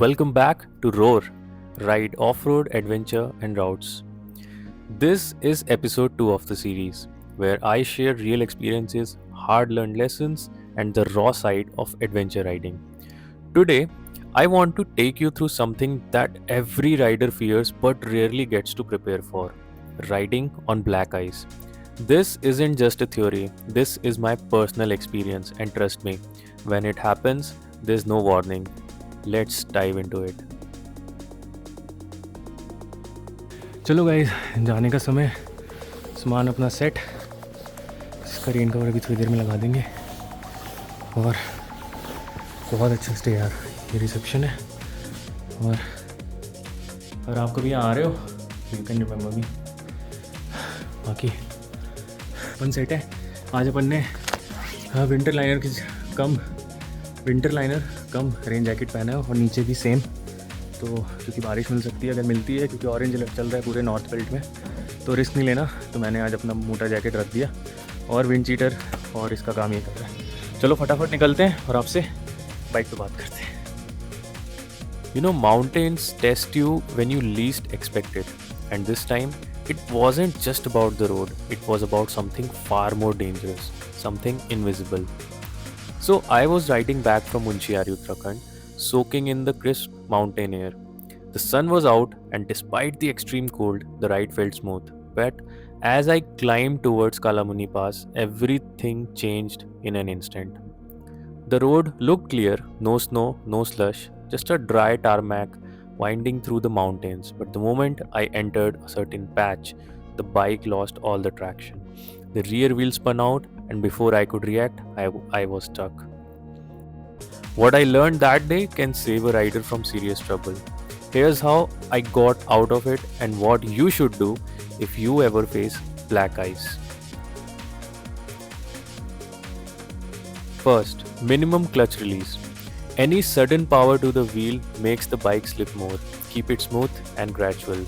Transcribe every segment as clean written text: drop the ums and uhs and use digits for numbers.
Welcome back to Roar, Ride Off-Road Adventure and Routes. This is episode 2 of the series, where I share real experiences, hard-learned lessons, and the raw side of adventure riding. Today, I want to take you through something that every rider fears but rarely gets to prepare for: riding on black ice. This isn't just a theory, this is my personal experience, and trust me, when it happens, there's no warning. Let's dive into it. चलो guys, जाने का समय। सामान अपना set, इसका rain cover अभी थोड़ी देर में लगा देंगे। और बहुत अच्छा स्टे यार, ये रिसेप्शन है। और अगर आप कभी यहाँ आ रहे हो यू कैन रिमेंबर मी। बाकी अपन सेट है। आज अपन ने विंटर लाइनर कम रेन जैकेट पहना है और नीचे भी सेम, तो क्योंकि बारिश मिल सकती है, अगर मिलती है, क्योंकि ऑरेंज अलर्ट चल रहा है पूरे नॉर्थ बेल्ट में, तो रिस्क नहीं लेना। तो मैंने आज अपना मोटा जैकेट रख दिया और विंड चीटर, और इसका काम ये कर रहा है। चलो फटाफट निकलते हैं और आपसे बाइक पे बात करते हैं। You know, mountains test you when you least expect it. And this time, it wasn't just about the road, it was about something far more dangerous, something invisible. So, I was riding back from Unchiari, Uttarakhand, soaking in the crisp mountain air. The sun was out, and despite the extreme cold, the ride felt smooth. But as I climbed towards Kalamuni Pass, everything changed in an instant. The road looked clear, no snow, no slush, just a dry tarmac winding through the mountains. But the moment I entered a certain patch, the bike lost all the traction. The rear wheel spun out, and before I could react, I was stuck. What I learned that day can save a rider from serious trouble. Here's how I got out of it and what you should do if you ever face black ice. First, minimum clutch release. Any sudden power to the wheel makes the bike slip more. Keep it smooth and gradual.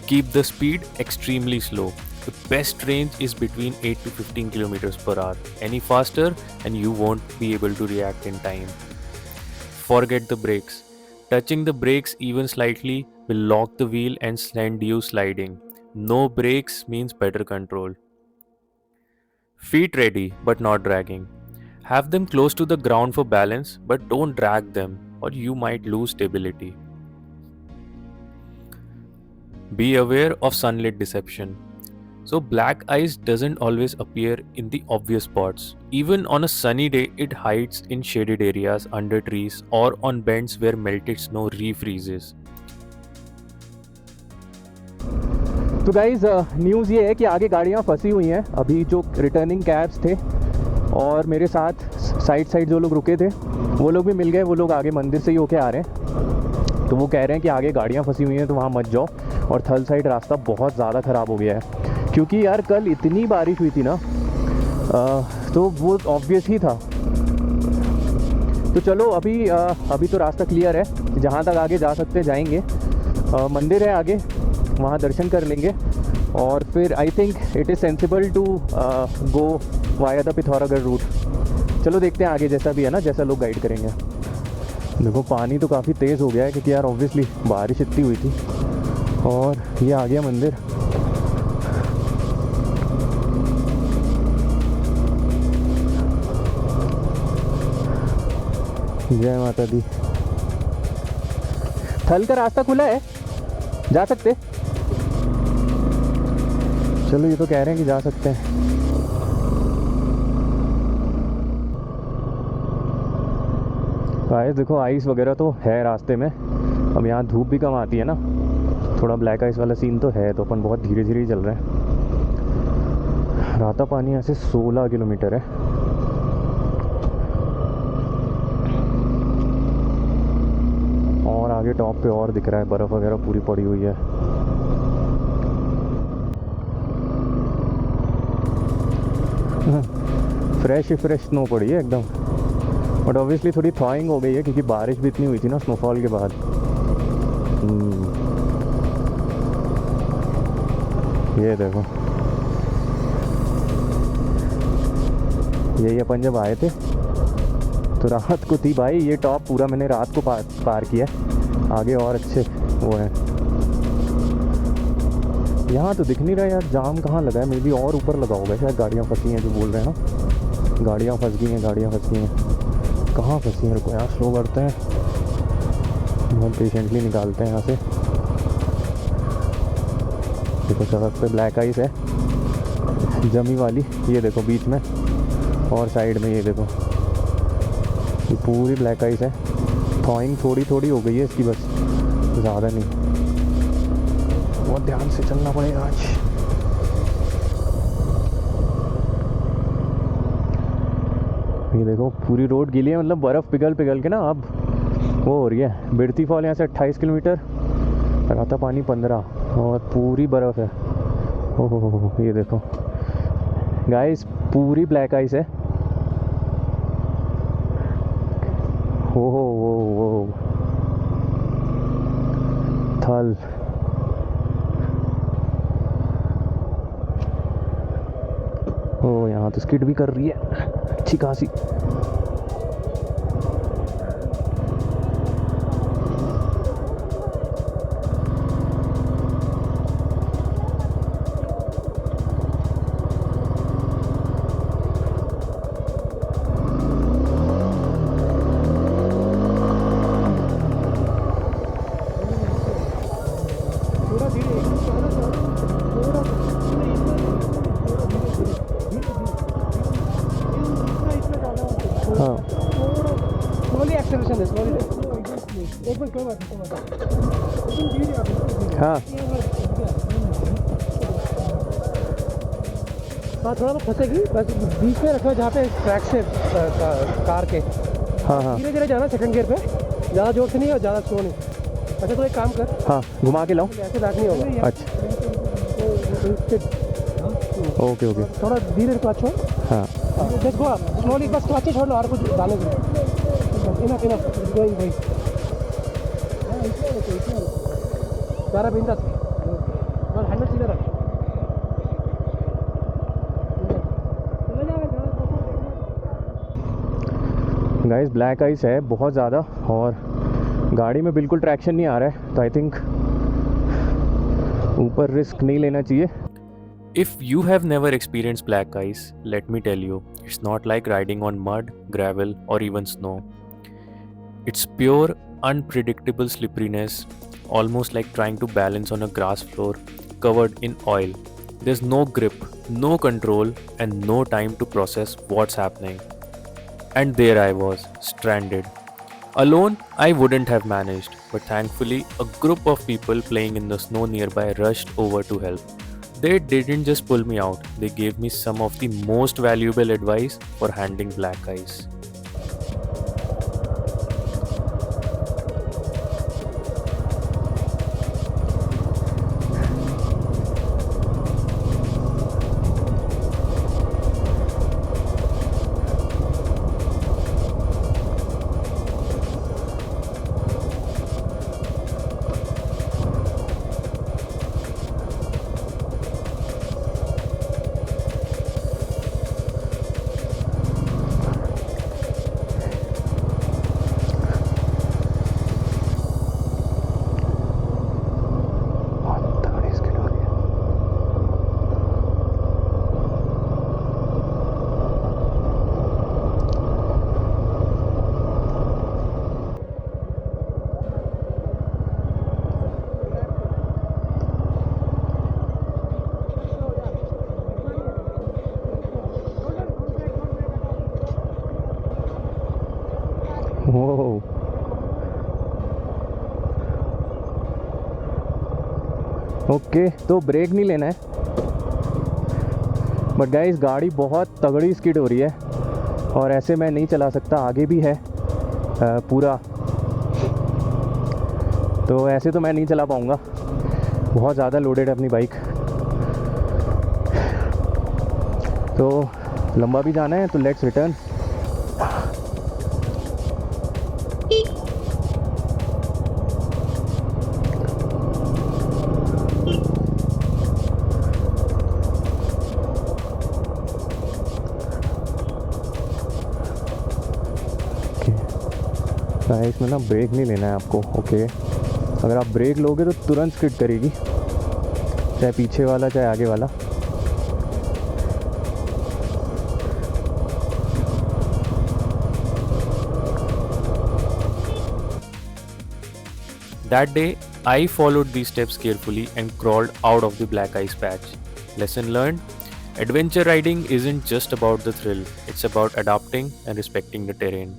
Keep the speed extremely slow. The best range is between 8 to 15 kilometers per hour. Any faster and you won't be able to react in time. Forget the brakes. Touching the brakes even slightly will lock the wheel and send you sliding. No brakes means better control. Feet ready but not dragging. Have them close to the ground for balance, but don't drag them or you might lose stability. Be aware of sunlit deception. So black ice doesn't always appear in the obvious spots. Even on a sunny day, it hides in shaded areas, under trees, or on bends where melted snow refreezes. तो guys, news ये है कि आगे गाड़ियाँ फंसी हुई हैं। अभी जो रिटर्निंग कैब्स थे और मेरे साथ साइड जो लोग रुके थे वो लोग भी मिल गए। वो लोग आगे मंदिर से ही होके आ रहे हैं, तो वो कह रहे हैं कि आगे गाड़ियाँ फंसी हुई हैं तो वहाँ मत जाओ। और थल साइड रास्ता बहुत ज़्यादा ख़राब हो गया है, क्योंकि यार कल इतनी बारिश हुई थी ना, तो वो ऑब्वियस ही था। तो चलो अभी तो रास्ता क्लियर है, जहाँ तक आगे जा सकते जाएंगे। मंदिर है आगे, वहाँ दर्शन कर लेंगे और फिर I think it is sensible to go via the Pithoragarh route. चलो देखते हैं आगे, जैसा भी है ना, जैसा लोग गाइड करेंगे। देखो पानी तो काफ़ी तेज़ हो गया है, क्योंकि यार ऑब्वियसली बारिश इतनी हुई थी। और ये आ गया मंदिर। जय माता दी। थल का रास्ता खुला है, जा सकते। चलो ये तो कह रहे हैं कि जा सकते हैं। गाइस देखो, आइस वगैरह तो है रास्ते में। अब यहाँ धूप भी कम आती है ना, थोड़ा ब्लैक आइस वाला सीन तो है, तो अपन बहुत धीरे धीरे ही चल रहे हैं। राता पानी यहाँ से 16 किलोमीटर है। और आगे टॉप पे और दिख रहा है, बर्फ़ वगैरह पूरी पड़ी हुई है। फ्रेश स्नो पड़ी है एकदम। बट ऑब्वियसली थोड़ी थॉइंग हो गई है, क्योंकि बारिश भी इतनी हुई थी ना स्नोफॉल के बाद। ये देखो, यही अपन जब आए थे तो रात को थी भाई, ये टॉप पूरा मैंने रात को पार किया। आगे और अच्छे वो है। यहाँ तो दिख नहीं रहा यार, जाम कहाँ लगा है? मे बी और ऊपर लगा होगा शायद। गाड़ियाँ फंसी हैं जो बोल रहे हैं ना, गाड़ियाँ फंस गई हैं, गाड़ियाँ फंसी हैं। कहाँ फंसी हैं? रुको यार, स्लो करते हैं, बहुत पेशेंटली निकालते हैं यहाँ से। देखो सड़क पे ब्लैक आइस है जमी वाली, ये देखो बीच में और साइड में, ये देखो ये पूरी ब्लैक आइस है। थॉइंग थोड़ी थोड़ी हो गई है इसकी बस, ज़्यादा नहीं। बहुत ध्यान से चलना पड़ेगा आज। ये देखो पूरी रोड गीली है, मतलब बर्फ़ पिघल पिघल के ना अब वो हो रही है। बिरती फॉल यहाँ से 28 किलोमीटर, राता पानी 15, और पूरी बर्फ़ है। ओहो, ये देखो गाइस, पूरी ब्लैक आइस है। ओ थल। ओ यहाँ तो स्किड भी कर रही है अच्छी खासी। हाँ स्लोली एक्सेलरेशन है, स्लोली एक बार कोई बात नहीं। हाँ हाँ, थोड़ा बहुत फंसेगी बस, बीच में रखना जहाँ पे ट्रैक से कार के। हाँ हाँ धीरे धीरे जाना सेकंड गियर पे, ज़्यादा जोर से नहीं और ज़्यादा स्लो नहीं। अच्छा तो एक काम कर, हाँ, घुमा के लाऊं? ऐसे बैक नहीं होगा। अच्छा ओके ओके। थोड़ा धीरे क्लच छोड़। हाँ जस्ट गो अप स्लोली, बस क्लच छोड़ लो और कुछ डालो। Enough enough going going. ज़्यादा बिंदास बस, हैंडल सीधा रख। गाइस ब्लैक आइस है बहुत ज़्यादा, और गाड़ी में बिल्कुल ट्रैक्शन नहीं आ रहा है, तो आई थिंक ऊपर रिस्क नहीं लेना चाहिए। If you have never experienced black ice, let me tell you, it's not like riding on mud, gravel, or even snow. It's pure, unpredictable slipperiness, almost like trying to balance on a grass floor covered in oil. There's no grip, no control, and no time to process what's happening. And there I was, stranded. Alone, I wouldn't have managed, but thankfully, a group of people playing in the snow nearby rushed over to help. They didn't just pull me out, they gave me some of the most valuable advice for handling black ice. Okay, तो break नहीं लेना है, but guys गाड़ी बहुत तगड़ी skid हो रही है और ऐसे मैं नहीं चला सकता। आगे भी है पूरा, तो ऐसे तो मैं नहीं चला पाऊँगा, बहुत ज़्यादा लोडेड है अपनी बाइक। तो लंबा भी जाना है, तो लेट्स रिटर्न। भाई इसमें ना ब्रेक नहीं लेना है आपको, ओके। अगर आप ब्रेक लोगे तो तुरंत स्किड करेगी, चाहे पीछे वाला चाहे आगे वाला। That day, I followed these steps carefully and crawled out of the black ice patch. Lesson learned: adventure riding isn't just about the thrill, it's about adapting and respecting the terrain.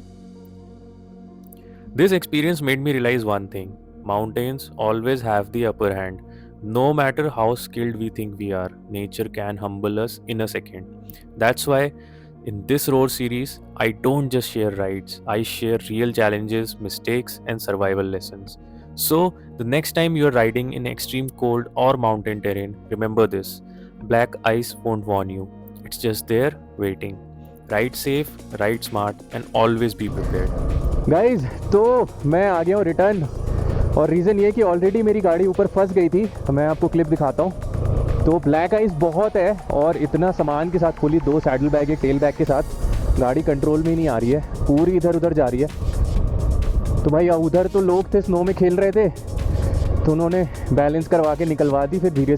This experience made me realize one thing: mountains always have the upper hand. No matter how skilled we think we are, nature can humble us in a second. That's why in this road series, I don't just share rides, I share real challenges, mistakes, and survival lessons. So, the next time you're riding in extreme cold or mountain terrain, remember this: black ice won't warn you, it's just there waiting. Ride safe, ride smart, and always be prepared. Guys तो मैं आ गया हूँ return, और reason ये कि already मेरी गाड़ी ऊपर फंस गई थी। मैं आपको क्लिप दिखाता हूँ। तो ब्लैक आइस बहुत है और इतना सामान के साथ खुली, 2 सैडल बैग एक टेल बैग के साथ, गाड़ी कंट्रोल में ही नहीं आ रही है, पूरी इधर उधर जा रही है। तो भाई उधर तो लोग थे स्नो में खेल रहे थे, तो उन्होंने बैलेंस करवा के निकलवा दी, फिर धीरे